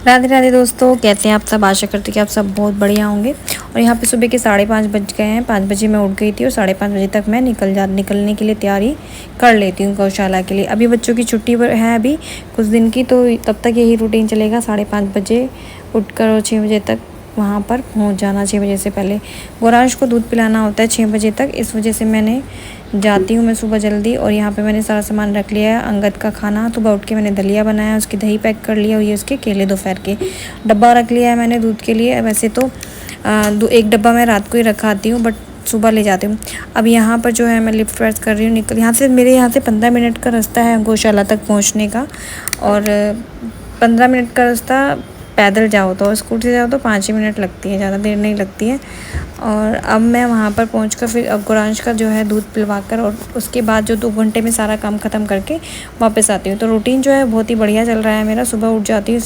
राधे राधे दोस्तों, कैसे हैं आप सब। आशा करती कि आप सब बहुत बढ़िया होंगे। और यहाँ पे सुबह के 5:30 बज गए हैं। 5 बजे मैं उठ गई थी और 5:30 बजे तक मैं निकलने के लिए तैयारी कर लेती हूँ गौशाला के लिए। अभी बच्चों की छुट्टी है अभी कुछ दिन की, तो तब तक यही रूटीन चलेगा। 5:30 बजे उठकर और 6 बजे तक वहाँ पर पहुँच जाना। 6 बजे से पहले गोरांश को दूध पिलाना होता है 6 बजे तक। इस वजह से मैंने जाती हूँ मैं सुबह जल्दी। और यहाँ पे मैंने सारा सामान रख लिया है। अंगद का खाना सुबह उठ के मैंने दलिया बनाया, उसकी दही पैक कर लिया और ये उसके केले दोपहर के डब्बा रख लिया है मैंने दूध के लिए। वैसे तो एक डब्बा मैं रात को ही रखा आती हूँ, बट सुबह ले जाती हूँ। अब यहाँ पर जो है मैं लिफ्ट प्रेस कर रही हूँ। मेरे यहाँ से 15 मिनट का रास्ता है गौशाला तक पहुँचने का। और 15 मिनट का रास्ता पैदल जाओ तो, और स्कूटी से जाओ तो 5 ही मिनट लगती है, ज़्यादा देर नहीं लगती है। और अब मैं वहाँ पर पहुँचकर फिर अब गोरांश का जो है दूध पिलवाकर और उसके बाद जो 2 घंटे में सारा काम ख़त्म करके वापस आती हूँ। तो रूटीन जो है बहुत ही बढ़िया चल रहा है मेरा। सुबह उठ जाती हूँ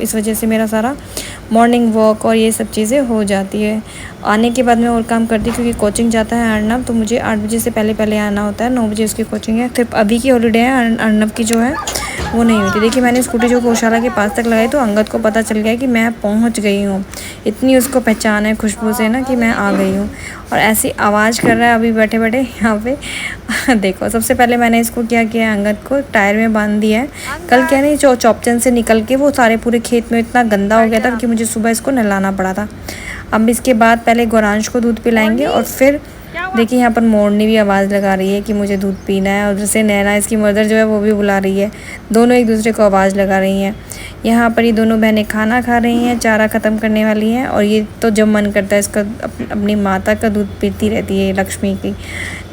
इस वजह से मेरा सारा मॉर्निंग वॉक और ये सब चीज़ें हो जाती है। आने के बाद मैं और काम करती हूँ क्योंकि कोचिंग जाता है अर्नब, तो मुझे 8 बजे से पहले आना होता है। 9 बजे उसकी कोचिंग है। फिर अभी की हॉलीडे है अर्नब की जो है वो नहीं हुई थी। देखिए मैंने स्कूटी जो गौशाला के पास तक लगाई तो अंगद को पता चल गया कि मैं पहुंच गई हूँ। इतनी उसको पहचान है खुशबू से ना कि मैं आ गई हूँ। और ऐसी आवाज़ कर रहा है अभी बैठे बैठे यहाँ पे देखो सबसे पहले मैंने इसको क्या किया, अंगद को टायर में बांध दिया है। कल क्या नहीं चौपचन से निकल के वो सारे पूरे खेत में इतना गंदा हो गया था कि मुझे सुबह इसको नहलाना पड़ा था। अब इसके बाद पहले गोरांश को दूध पिलाएंगे और फिर देखिए यहाँ पर मोरनी भी आवाज़ लगा रही है कि मुझे दूध पीना है। और उधर से नैना इसकी मदर जो है वो भी बुला रही है। दोनों एक दूसरे को आवाज़ लगा रही हैं। यहाँ पर ये दोनों बहनें खाना खा रही हैं, चारा ख़त्म करने वाली हैं। और ये तो जब मन करता है इसका अपनी माता का दूध पीती रहती है लक्ष्मी की।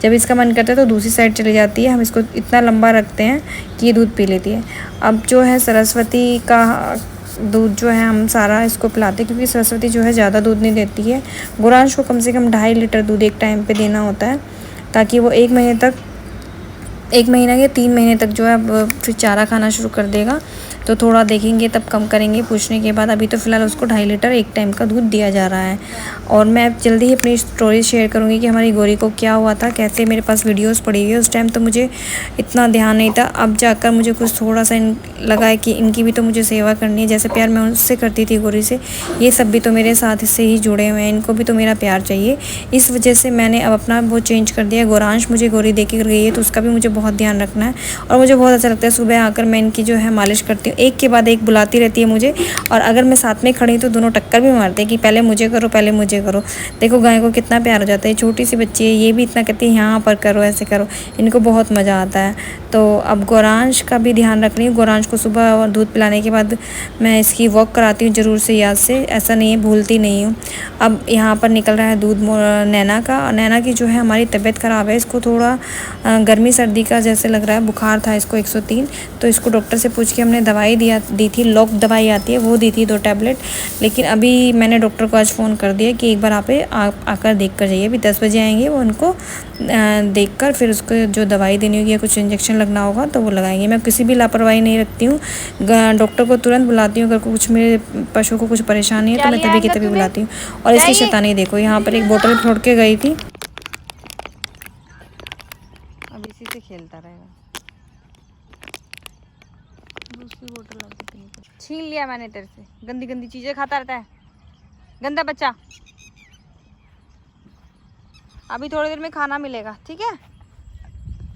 जब इसका मन करता है तो दूसरी साइड चली जाती है। हम इसको इतना लंबा रखते हैं कि ये दूध पी लेती है। अब जो है सरस्वती का दूध जो है हम सारा इसको पिलाते हैं क्योंकि सरस्वती जो है ज़्यादा दूध नहीं देती है। गोरांश को कम से कम 2.5 लीटर दूध एक टाइम पे देना होता है ताकि वो 1 महीना या 3 महीने तक जो है फिर चारा खाना शुरू कर देगा। तो थोड़ा देखेंगे तब कम करेंगे पूछने के बाद। अभी तो फ़िलहाल उसको 2.5 लीटर एक टाइम का दूध दिया जा रहा है। और मैं जल्दी ही अपनी स्टोरी शेयर करूँगी कि हमारी गोरी को क्या हुआ था, कैसे मेरे पास वीडियोस पड़ी हुई है। उस टाइम तो मुझे इतना ध्यान नहीं था। अब जाकर मुझे कुछ थोड़ा सा लगा है कि इनकी भी तो मुझे सेवा करनी है। जैसे प्यार मैं उससे करती थी गोरी से, ये सब भी तो मेरे साथ इससे ही जुड़े हुए हैं, इनको भी तो मेरा प्यार चाहिए। इस वजह से मैंने अब अपना वो चेंज कर दिया। गोरांश मुझे गोरी दे के गई है तो उसका भी मुझे बहुत ध्यान रखना है। और मुझे बहुत अच्छा लगता है सुबह आकर मैं इनकी जो है मालिश करती हूँ। एक के बाद एक बुलाती रहती है मुझे। और अगर मैं साथ में खड़ी तो दोनों टक्कर भी मारते हैं कि पहले मुझे करो पहले मुझे करो। देखो गाय को कितना प्यार हो जाता है। छोटी सी बच्ची है, ये भी इतना कहती है यहाँ पर करो ऐसे करो। इनको बहुत मज़ा आता है। तो अब गोरांश का भी ध्यान रख रही हूँ। गोरांश को सुबह और दूध पिलाने के बाद मैं इसकी वॉक कराती हूँ ज़रूर से, याद से, ऐसा नहीं है भूलती नहीं हूँ। अब यहाँ पर निकल रहा है दूध नैना का। नैना की जो है हमारी तबीयत ख़राब है। इसको थोड़ा गर्मी सर्दी का जैसे लग रहा है, बुखार था इसको 103। तो इसको डॉक्टर से पूछ के हमने दवाई दी थी, लॉक दवाई आती है वो दी थी 2 टैबलेट। लेकिन अभी मैंने डॉक्टर को आज फ़ोन कर दिया कि एक बार आप आकर देख कर जाइए। अभी 10 बजे आएंगे वो, उनको देख कर फिर उसको जो दवाई देनी होगी या कुछ इंजेक्शन लगना होगा तो वो लगाएंगे। मैं किसी भी लापरवाही नहीं रखती हूँ। डॉक्टर को तुरंत बुलाती हूँ। अगर कुछ मेरे पशु को कुछ परेशानी है तो मैं तभी की तभी बुलाती हूँ। और इसकी शैतानी देखो, यहाँ पर एक बोतल छोड़ के गई थी, अब इसी से खेलता रहेगा। दूसरी बोतल छीन लिया मैंने तेरे से। गंदी गंदी चीजें खाता रहता है, गंदा बच्चा। अभी थोड़ी देर में खाना मिलेगा, ठीक है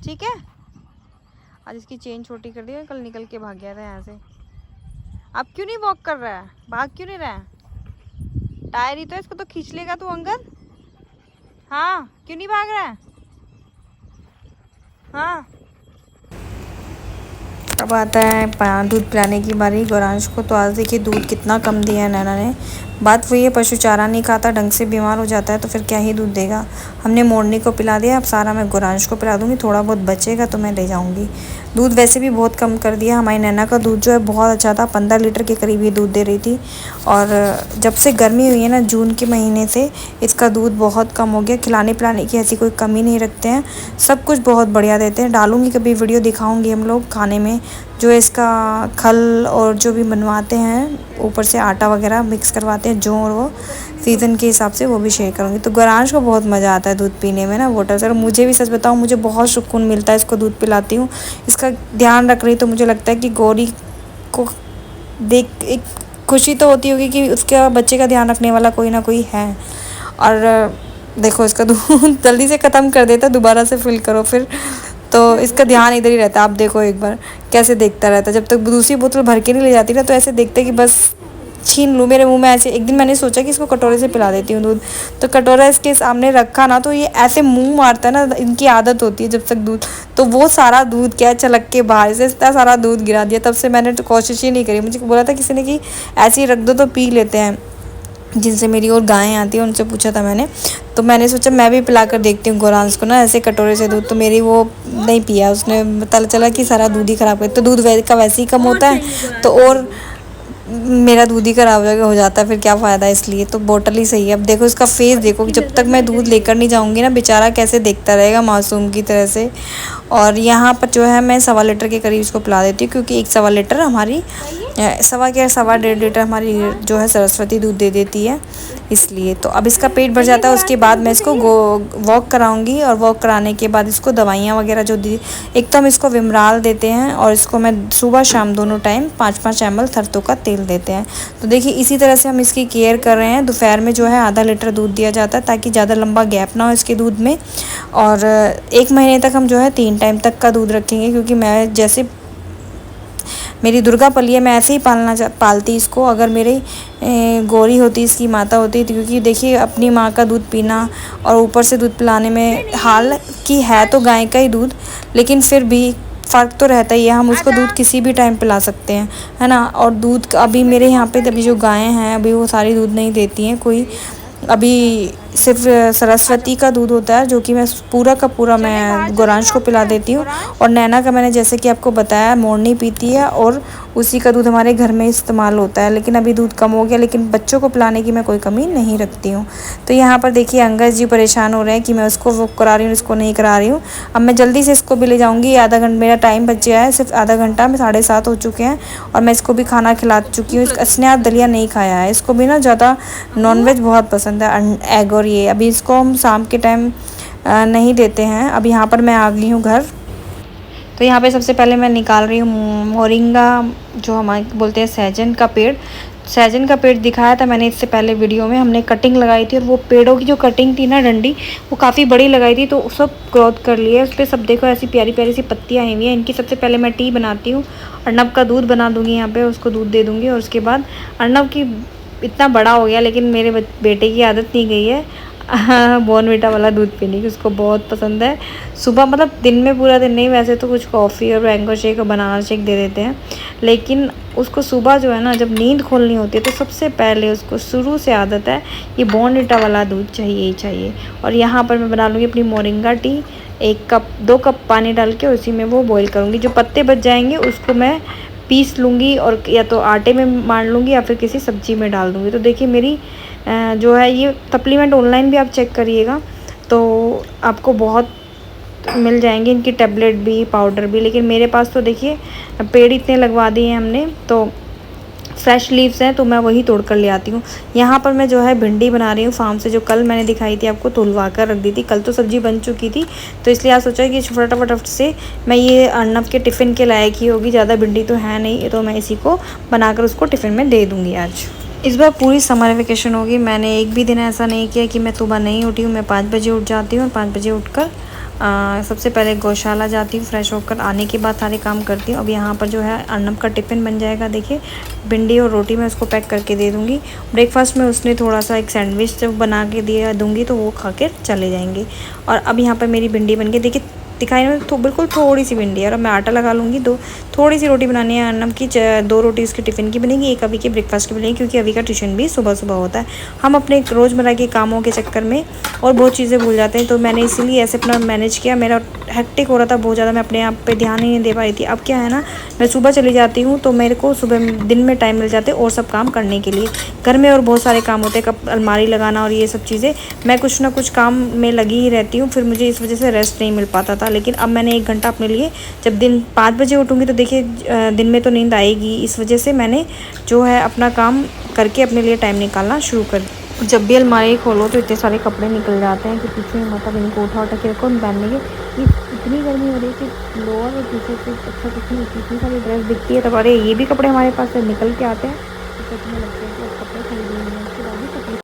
ठीक है। आज इसकी चेन छोटी कर दी है, कल निकल के भाग गया था यहाँ से। अब क्यों नहीं वॉक कर रहा है, भाग क्यों नहीं रहा है? टायर ही तो, इसको तो खींच लेगा तू अंगद। हाँ क्यों नहीं भाग रहा है? हाँ अब आता है दूध पिलाने की बारी गोरांश को। तो आज देखिए दूध कितना कम दिया है नैना ने। बात वही है, पशु चारा नहीं खाता, ढंग से बीमार हो जाता है तो फिर क्या ही दूध देगा। हमने मोरनी को पिला दिया, अब सारा मैं गोरांश को पिला दूंगी। थोड़ा बहुत बचेगा तो मैं ले जाऊंगी। दूध वैसे भी बहुत कम कर दिया। हमारी नैना का दूध जो है बहुत अच्छा था, 15 लीटर के करीब ही दूध दे रही थी। और जब से गर्मी हुई है ना, जून के महीने से इसका दूध बहुत कम हो गया। खिलाने पिलाने की ऐसी कोई कमी नहीं रखते हैं, सब कुछ बहुत बढ़िया देते हैं। डालूंगी कभी वीडियो, दिखाऊंगी हम लोग खाने में जो इसका खल और जो भी बनवाते हैं, ऊपर से आटा वगैरह मिक्स करवाते हैं जो, और वो सीज़न के हिसाब से वो भी शेयर करूँगी। तो गोरांश को बहुत मज़ा आता है दूध पीने में ना बोतल से। और मुझे भी सच बताऊँ, मुझे बहुत सुकून मिलता है इसको दूध पिलाती हूँ। इसका ध्यान रख रही तो मुझे लगता है कि गौरी को देख एक खुशी तो होती होगी कि उसके बच्चे का ध्यान रखने वाला कोई ना कोई है। और देखो इसका दूध जल्दी से ख़त्म कर देता, दोबारा से फिल करो फिर, तो इसका ध्यान इधर ही रहता है। आप देखो एक बार कैसे देखता रहता है, जब तक दूसरी बोतल भर के नहीं ले जाती ना तो ऐसे देखते कि बस छीन लूँ, मेरे मुंह में ऐसे। एक दिन मैंने सोचा कि इसको कटोरे से पिला देती हूँ दूध, तो कटोरा इसके सामने रखा ना तो ये ऐसे मुंह मारता है ना, इनकी आदत होती है जब तक दूध, तो वो सारा दूध क्या छलक के बाहर से इतना सारा दूध गिरा दिया। तब से मैंने तो कोशिश ही नहीं करी, मुझे बोला था किसी ने कि ऐसे ही रख दो तो पी लेते हैं, जिनसे मेरी और गायें आती हैं उनसे पूछा था मैंने, तो मैंने सोचा मैं भी पिला कर देखती हूँ गोरांस को ना ऐसे कटोरे से दूध। तो मेरी वो नहीं पिया उसने, पता चला कि सारा दूध ही ख़राब कर, तो दूध का वैसे ही कम होता है तो और मेरा दूध ही ख़राब हो जाता है, फिर क्या फ़ायदा। इसलिए तो बोतल ही सही है। अब देखो इसका फेस देखो, जब तक मैं दूध लेकर नहीं जाऊँगी ना बेचारा कैसे देखता रहेगा मासूम की तरह से। और यहाँ पर जो है मैं 1.25 लीटर के करीब इसको पिला देती हूँ, क्योंकि 1.25 लीटर हमारी 1.25 लीटर हमारी जो है सरस्वती दूध दे देती है, इसलिए। तो अब इसका पेट भर जाता है, उसके बाद मैं इसको वॉक कराऊंगी, और वॉक कराने के बाद इसको दवाइयाँ वगैरह जो दी, एक तो हम इसको विमराल देते हैं और इसको मैं सुबह शाम दोनों टाइम 5-5 ml सरसों का तेल देते हैं। तो देखिए इसी तरह से हम इसकी केयर कर रहे हैं। दोपहर में जो है आधा लीटर दूध दिया जाता है ताकि ज़्यादा लंबा गैप ना हो इसके दूध में, और 1 महीने तक हम जो है 3 टाइम तक का दूध रखेंगे, क्योंकि मैं जैसे मेरी दुर्गा पली है मैं ऐसे ही पालती इसको। अगर मेरी गौरी होती इसकी माता होती, क्योंकि देखिए अपनी माँ का दूध पीना और ऊपर से दूध पिलाने में, हाल की है तो गाय का ही दूध, लेकिन फिर भी फ़र्क तो रहता ही है। हम उसको दूध किसी भी टाइम पिला सकते हैं, है ना। और दूध अभी मेरे यहाँ पे अभी जो गायें हैं अभी वो सारी दूध नहीं देती हैं, कोई अभी सिर्फ सरस्वती का दूध होता है जो कि मैं पूरा का पूरा मैं गोरांश को पिला देती हूँ। और नैना का मैंने जैसे कि आपको बताया मोरनी पीती है और उसी का दूध हमारे घर में इस्तेमाल होता है, लेकिन अभी दूध कम हो गया, लेकिन बच्चों को पिलाने की मैं कोई कमी नहीं रखती हूँ। तो यहाँ पर देखिए अंगद जी परेशान हो रहे हैं कि मैं उसको वो करा रही हूँ, इसको नहीं करा रही हूँ। अब मैं जल्दी से इसको भी ले जाऊँगी, आधा घंटा मेरा टाइम बच गया है, सिर्फ आधा घंटा में 7:30 हो चुके हैं, और मैं इसको भी खाना खिला चुकी हूँ। इसने आज दलिया नहीं खाया है, इसको भी ना ज़्यादा नॉनवेज बहुत पसंद है, एग और ये। अभी इसको हम शाम के टाइम नहीं देते हैं। अब यहाँ पर मैं आ गई हूँ घर, तो यहाँ पे सबसे पहले मैं निकाल रही हूँ मोरिंगा, जो हमारे बोलते हैं सहजन का पेड़। सहजन का पेड़ दिखाया था मैंने इससे पहले वीडियो में, हमने कटिंग लगाई थी, और वो पेड़ों की जो कटिंग थी ना डंडी, वो काफ़ी बड़ी लगाई थी, तो सब ग्रोथ कर लिए उस पर। सब देखो ऐसी प्यारी प्यारी सी पत्तियाँ आई हुई हैं इनकी। सबसे पहले मैं टी बनाती हूँ, अर्नब का दूध बना दूँगी यहाँ पर, उसको दूध दे दूँगी। और उसके बाद अर्नब की इतना बड़ा हो गया, लेकिन मेरे बेटे की आदत नहीं गई है बॉर्नविटा वाला दूध पीने की, उसको बहुत पसंद है। सुबह मतलब दिन में पूरा दिन नहीं, वैसे तो कुछ कॉफ़ी और मैंगो शेक और बनाना शेक दे देते हैं, लेकिन उसको सुबह जो है ना जब नींद खोलनी होती है तो सबसे पहले उसको शुरू से आदत है ये बॉर्नविटा वाला दूध चाहिए ही चाहिए। और यहाँ पर मैं बना लूँगी अपनी मोरिंगा टी, 2 कप पानी डाल के उसी में वो बॉईल करूँगी। जो पत्ते बच जाएंगे उसको मैं पीस लूँगी, और या तो आटे में मार लूँगी या फिर किसी सब्ज़ी में डाल दूँगी। तो देखिए मेरी जो है ये सप्लीमेंट ऑनलाइन भी आप चेक करिएगा तो आपको बहुत मिल जाएंगे, इनकी टैबलेट भी पाउडर भी। लेकिन मेरे पास तो देखिए पेड़ इतने लगवा दिए हैं हमने, तो फ्रेश लीव्स हैं तो मैं वही तोड़ कर ले आती हूँ। यहाँ पर मैं जो है भिंडी बना रही हूँ फार्म से, जो कल मैंने दिखाई थी आपको, तुलवा कर रख दी थी। कल तो सब्ज़ी बन चुकी थी, तो इसलिए आज सोचा कि फटाफट से मैं ये अर्नब के टिफ़िन के लायक ही होगी, ज़्यादा भिंडी तो है नहीं, तो मैं इसी को बनाकर उसको टिफ़िन में दे दूँगी आज। इस बार पूरी समर वेकेशन होगी, मैंने एक भी दिन ऐसा नहीं किया कि मैं सुबह नहीं उठी हूँ। मैं 5 बजे उठ जाती हूँ, और 5 बजे उठकर सबसे पहले गौशाला जाती हूँ, फ्रेश होकर आने के बाद सारे काम करती हूँ। अब यहाँ पर जो है अर्नब का टिफ़िन बन जाएगा। देखिए भिंडी और रोटी मैं उसको पैक करके दे दूँगी। ब्रेकफास्ट में उसने थोड़ा सा एक सैंडविच जब बना के दिया दूँगी तो वो खा कर चले जाएंगे। और अब यहाँ पर मेरी भिंडी बन गई, देखिए दिखाई में तो बिल्कुल थोड़ी सी भिंडी है। और मैं आटा लगा लूँगी, थोड़ी सी रोटी बनानी है अर्नब की, 2 रोटी उसके टिफ़िन की बनेगी, एक अभी के ब्रेकफास्ट की बनेगी, क्योंकि अभी का ट्यूशन भी सुबह होता है। हम अपने रोज़मर्रा के कामों के चक्कर में और बहुत चीज़ें भूल जाते हैं, तो मैंने इसीलिए ऐसे अपना मैनेज किया। मेरा हेक्टिक हो रहा था बहुत ज़्यादा, मैं अपने आप पे ध्यान ही नहीं दे पा रही थी। अब क्या है ना, मैं सुबह चली जाती हूँ तो मेरे को सुबह दिन में टाइम मिल जाते और सब काम करने के लिए। घर में और बहुत सारे काम होते हैं, अलमारी लगाना और ये सब चीज़ें, मैं कुछ ना कुछ काम में लगी ही रहती हूँ, फिर मुझे इस वजह से रेस्ट नहीं मिल पाता था। लेकिन अब मैंने 1 घंटा अपने लिए, जब दिन 5 बजे उठूँगी तो देखिए दिन में तो नींद आएगी, इस वजह से मैंने जो है अपना काम करके अपने लिए टाइम निकालना शुरू कर। जब भी अलमारी खोलो तो इतने सारे कपड़े निकल जाते हैं कि पीछे मतलब इनको उठा के रखो पहनने के। इतनी गर्मी हो रही है कि लोअर और टी शर्ट से अच्छा कुछ नहीं, इतनी सारी ड्रेस दिखती है, तब अरे ये भी कपड़े हमारे पास से निकल के आते हैं। सोचने लगते हैं कि अब कपड़े खरीदेंगे